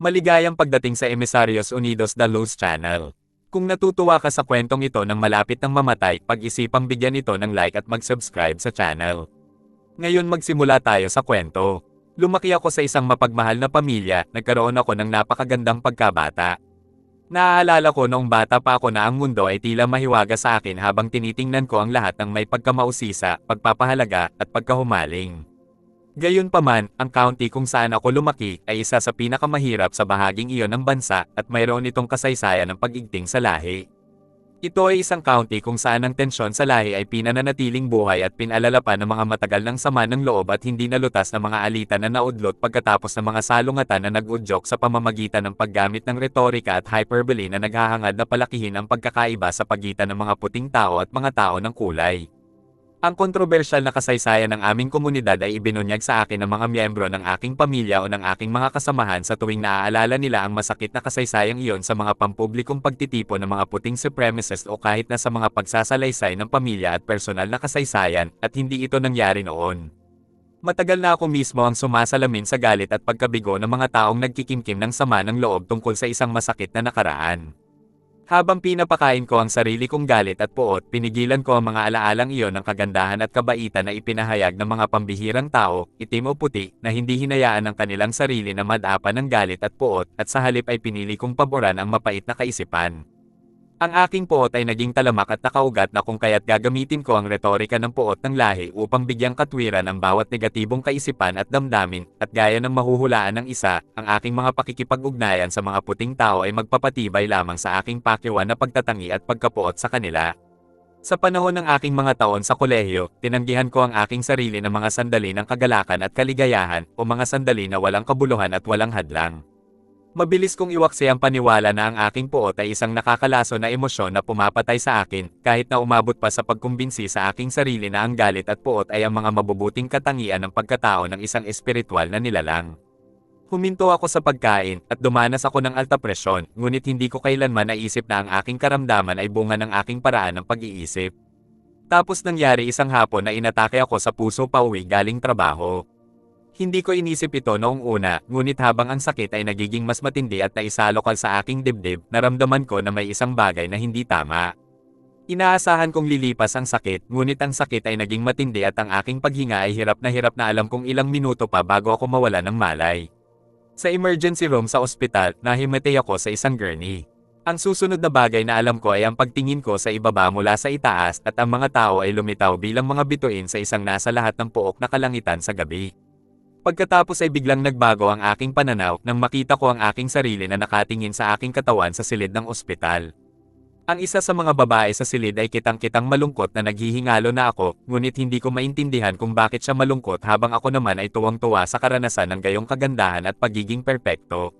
Maligayang pagdating sa Emisarios Unidos da Luz Channel. Kung natutuwa ka sa kwentong ito ng malapit ng mamatay, pag-isipang bigyan ito ng like at mag-subscribe sa channel. Ngayon magsimula tayo sa kwento. Lumaki ako sa isang mapagmahal na pamilya, nagkaroon ako ng napakagandang pagkabata. Naaalala ko noong bata pa ako na ang mundo ay tila mahiwaga sa akin habang tinitingnan ko ang lahat ng may pagkamausisa, pagpapahalaga, at pagkahumaling. Gayunpaman, ang county kung saan ako lumaki ay isa sa pinakamahirap sa bahaging iyon ng bansa at mayroon itong kasaysayan ng pag-igting sa lahi. Ito ay isang county kung saan ang tensyon sa lahi ay pinananatiling buhay at pinalalapan ng mga matagal ng sama ng loob at hindi nalutas na mga alitan na naudlot pagkatapos ng mga salungatan na nag-udyok sa pamamagitan ng paggamit ng retorika at hyperbole na naghahangad na palakihin ang pagkakaiba sa pagitan ng mga puting tao at mga tao ng kulay. Ang kontrobersyal na kasaysayan ng aming komunidad ay ibinunyag sa akin ng mga miyembro ng aking pamilya o ng aking mga kasamahan sa tuwing naaalala nila ang masakit na kasaysayang iyon sa mga pampublikong pagtitipon ng mga puting supremacists o kahit na sa mga pagsasalaysay ng pamilya at personal na kasaysayan, at hindi ito nangyari noon. Matagal na ako mismo ang sumasalamin sa galit at pagkabigo ng mga taong nagkikimkim ng sama ng loob tungkol sa isang masakit na nakaraan. Habang pinapakain ko ang sarili kong galit at puot, pinigilan ko ang mga alaalang iyon ng kagandahan at kabaitan na ipinahayag ng mga pambihirang tao, itim o puti, na hindi hinayaan ang kanilang sarili na madapan ng galit at puot, at sa halip ay pinili kong paboran ang mapait na kaisipan. Ang aking puot ay naging talamak at nakaugat na kung kaya't gagamitin ko ang retorika ng puot ng lahi upang bigyang katwiran ang bawat negatibong kaisipan at damdamin, at gaya ng mahuhulaan ng isa, ang aking mga pakikipag-ugnayan sa mga puting tao ay magpapatibay lamang sa aking pakiwan na pagtatangi at pagkapuot sa kanila. Sa panahon ng aking mga taon sa kolehiyo, tinanggihan ko ang aking sarili ng mga sandali ng kagalakan at kaligayahan, o mga sandali na walang kabuluhan at walang hadlang. Mabilis kong iwaksi ang paniwala na ang aking puot ay isang nakakalaso na emosyon na pumapatay sa akin, kahit na umabot pa sa pagkumbinsi sa aking sarili na ang galit at puot ay ang mga mabubuting katangian ng pagkatao ng isang espiritual na nilalang. Huminto ako sa pagkain, at dumanas ako ng alta presyon, ngunit hindi ko kailanman naisip na ang aking karamdaman ay bunga ng aking paraan ng pag-iisip. Tapos nangyari isang hapon na inatake ako sa puso pauwi galing trabaho. Hindi ko inisip ito noong una, ngunit habang ang sakit ay nagiging mas matindi at naisalokal sa aking dibdib, naramdaman ko na may isang bagay na hindi tama. Inaasahan kong lilipas ang sakit, ngunit ang sakit ay naging matindi at ang aking paghinga ay hirap na alam kong ilang minuto pa bago ako mawala ng malay. Sa emergency room sa ospital, nahimatay ako sa isang gurney. Ang susunod na bagay na alam ko ay ang pagtingin ko sa ibaba mula sa itaas at ang mga tao ay lumitaw bilang mga bituin sa isang nasa lahat ng pook na kalangitan sa gabi. Pagkatapos ay biglang nagbago ang aking pananaw nang makita ko ang aking sarili na nakatingin sa aking katawan sa silid ng ospital. Ang isa sa mga babae sa silid ay kitang-kitang malungkot na naghihingalo na ako, ngunit hindi ko maintindihan kung bakit siya malungkot habang ako naman ay tuwang-tuwa sa karanasan ng gayong kagandahan at pagiging perpekto.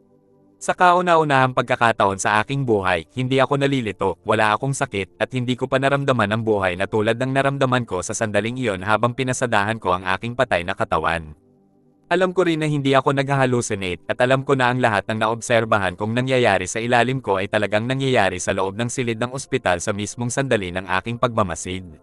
Sa kauna-unahang pagkakataon sa aking buhay, hindi ako nalilito, wala akong sakit, at hindi ko pa naramdaman ang buhay na tulad ng naramdaman ko sa sandaling iyon habang pinasadahan ko ang aking patay na katawan. Alam ko rin na hindi ako nag-hallucinate, at alam ko na ang lahat ng naobserbahan kong nangyayari sa ilalim ko ay talagang nangyayari sa loob ng silid ng ospital sa mismong sandali ng aking pagmamasid.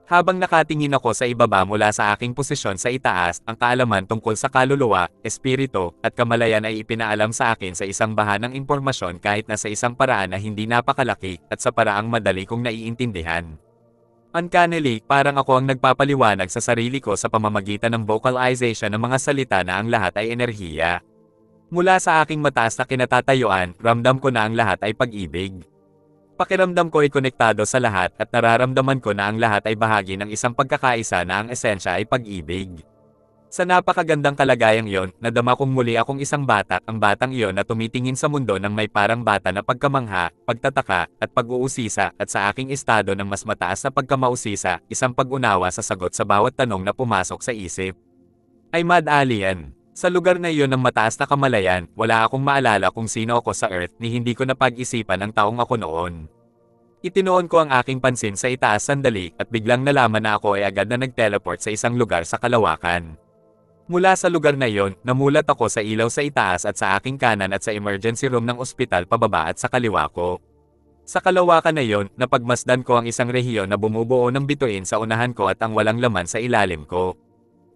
Habang nakatingin ako sa ibaba mula sa aking posisyon sa itaas, ang kaalaman tungkol sa kaluluwa, espiritu, at kamalayan ay ipinaalam sa akin sa isang bahanang impormasyon kahit na sa isang paraan na hindi napakalaki, at sa paraang madali kong naiintindihan. Uncannily, parang ako ang nagpapaliwanag sa sarili ko sa pamamagitan ng vocalization ng mga salita na ang lahat ay enerhiya. Mula sa aking mataas na kinatatayuan, ramdam ko na ang lahat ay pag-ibig. Pakiramdam ko ay konektado sa lahat at nararamdaman ko na ang lahat ay bahagi ng isang pagkakaisa na ang esensya ay pag-ibig. Sa napakagandang kalagayang iyon, nadama kong muli akong isang bata, ang batang iyon na tumitingin sa mundo ng may parang bata na pagkamangha, pagtataka, at pag-uusisa, at sa aking estado ng mas mataas na pagkamausisa, isang pag-unawa sa sagot sa bawat tanong na pumasok sa isip. Ay mad alien. Sa lugar na iyon ng mataas na kamalayan, wala akong maalala kung sino ako sa Earth ni hindi ko napag-isipan ang taong ako noon. Itinoon ko ang aking pansin sa itaas sandali, at biglang nalaman na ako ay agad na nag-teleport sa isang lugar sa kalawakan. Mula sa lugar na iyon, namulat ako sa ilaw sa itaas at sa aking kanan at sa emergency room ng ospital pababa at sa kaliwa ko. Sa kalawakan na iyon, napagmasdan ko ang isang rehiyon na bumubuo ng bituin sa unahan ko at ang walang laman sa ilalim ko.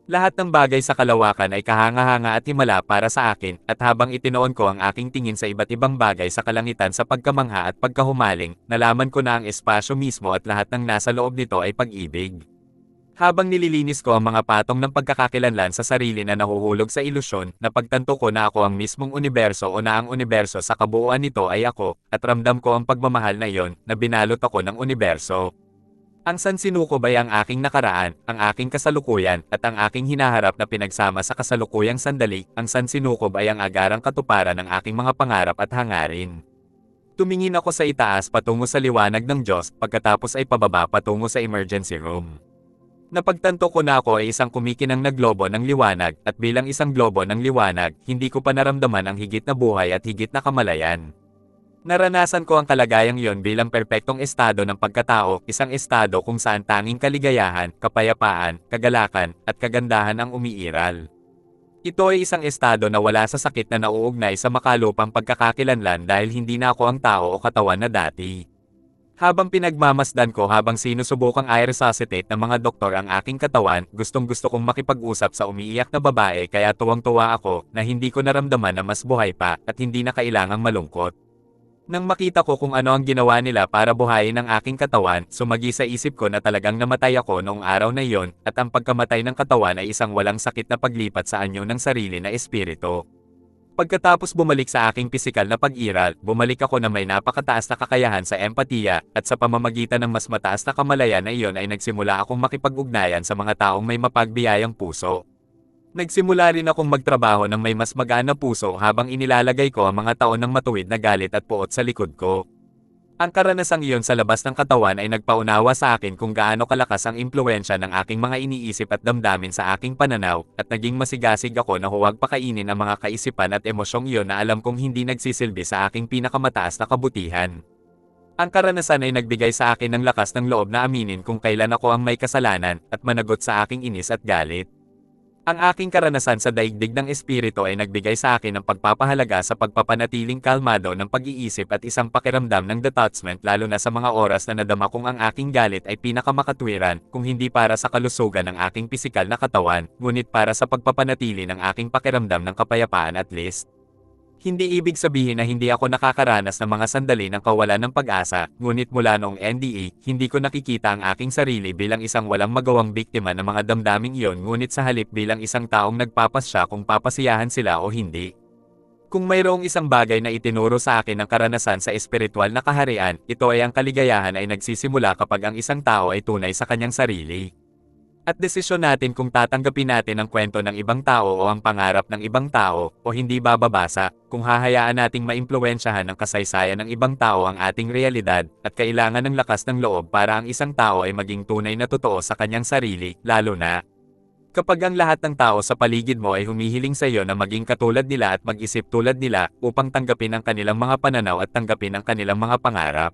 Lahat ng bagay sa kalawakan ay kahanga-hanga at himala para sa akin, at habang itinoon ko ang aking tingin sa iba't ibang bagay sa kalangitan sa pagkamangha at pagkahumaling, nalaman ko na ang espasyo mismo at lahat ng nasa loob nito ay pag-ibig. Habang nililinis ko ang mga patong ng pagkakakilanlan sa sarili na nahuhulog sa ilusyon, napagtanto ko na ako ang mismong universo o na ang universo sa kabuuan nito ay ako, at ramdam ko ang pagmamahal na iyon, na binalot ako ng universo. Ang sansinukob ay ang aking nakaraan, ang aking kasalukuyan, at ang aking hinaharap na pinagsama sa kasalukuyang sandali. Ang sansinukob ay ang agarang katuparan ng aking mga pangarap at hangarin. Tumingin ako sa itaas patungo sa liwanag ng Diyos, pagkatapos ay pababa patungo sa emergency room. Napagtanto ko na ako ay isang kumikinang na globo ng liwanag, at bilang isang globo ng liwanag, hindi ko pa naramdaman ang higit na buhay at higit na kamalayan. Naranasan ko ang kalagayang iyon bilang perpektong estado ng pagkatao, isang estado kung saan tanging kaligayahan, kapayapaan, kagalakan, at kagandahan ang umiiral. Ito ay isang estado na wala sa sakit na nauugnay sa makalupang pagkakakilanlan dahil hindi na ako ang tao o katawan na dati. Habang pinagmamasdan ko habang sinusubukang i-resuscitate ng mga doktor ang aking katawan, gustong-gusto kong makipag-usap sa umiiyak na babae kaya tuwang-tuwa ako na hindi ko naramdaman na mas buhay pa at hindi na kailangang malungkot. Nang makita ko kung ano ang ginawa nila para buhayin ang aking katawan, sumagi sa isip ko na talagang namatay ako noong araw na iyon, at ang pagkamatay ng katawan ay isang walang sakit na paglipat sa anyo ng sarili na espiritu. Pagkatapos bumalik sa aking pisikal na pag-iral, bumalik ako na may napakataas na kakayahan sa empatiya, at sa pamamagitan ng mas mataas na kamalayan na iyon ay nagsimula akong makipag-ugnayan sa mga taong may mapagbiyayang puso. Nagsimula rin akong magtrabaho ng may mas magaan na puso habang inilalagay ko ang mga taon ng matuwid na galit at puot sa likod ko. Ang karanasang iyon sa labas ng katawan ay nagpaunawa sa akin kung gaano kalakas ang impluwensya ng aking mga iniisip at damdamin sa aking pananaw, at naging masigasig ako na huwag pakainin ang mga kaisipan at emosyong iyon na alam kong hindi nagsisilbi sa aking pinakamataas na kabutihan. Ang karanasan ay nagbigay sa akin ng lakas ng loob na aminin kung kailan ako ang may kasalanan, at managot sa aking inis at galit. Ang aking karanasan sa daigdig ng espiritu ay nagbigay sa akin ng pagpapahalaga sa pagpapanatiling kalmado ng pag-iisip at isang pakiramdam ng detachment, lalo na sa mga oras na nadama kong ang aking galit ay pinakamakatwiran, kung hindi para sa kalusugan ng aking pisikal na katawan, ngunit para sa pagpapanatili ng aking pakiramdam ng kapayapaan at least. Hindi ibig sabihin na hindi ako nakakaranas ng mga sandali ng kawalan ng pag-asa, ngunit mula noong NDE, hindi ko nakikita ang aking sarili bilang isang walang magawang biktima ng mga damdaming iyon, ngunit sa halip bilang isang taong nagpapasya kung papasiyahan sila o hindi. Kung mayroong isang bagay na itinuro sa akin ng karanasan sa espiritual na kaharian, ito ay ang kaligayahan ay nagsisimula kapag ang isang tao ay tunay sa kanyang sarili. At desisyon natin kung tatanggapin natin ang kwento ng ibang tao o ang pangarap ng ibang tao, o hindi bababasa, kung hahayaan nating maimpluwensyahan ng kasaysayan ng ibang tao ang ating realidad, at kailangan ng lakas ng loob para ang isang tao ay maging tunay na totoo sa kanyang sarili, lalo na kapag ang lahat ng tao sa paligid mo ay humihiling sa iyo na maging katulad nila at mag-isip tulad nila, upang tanggapin ang kanilang mga pananaw at tanggapin ang kanilang mga pangarap.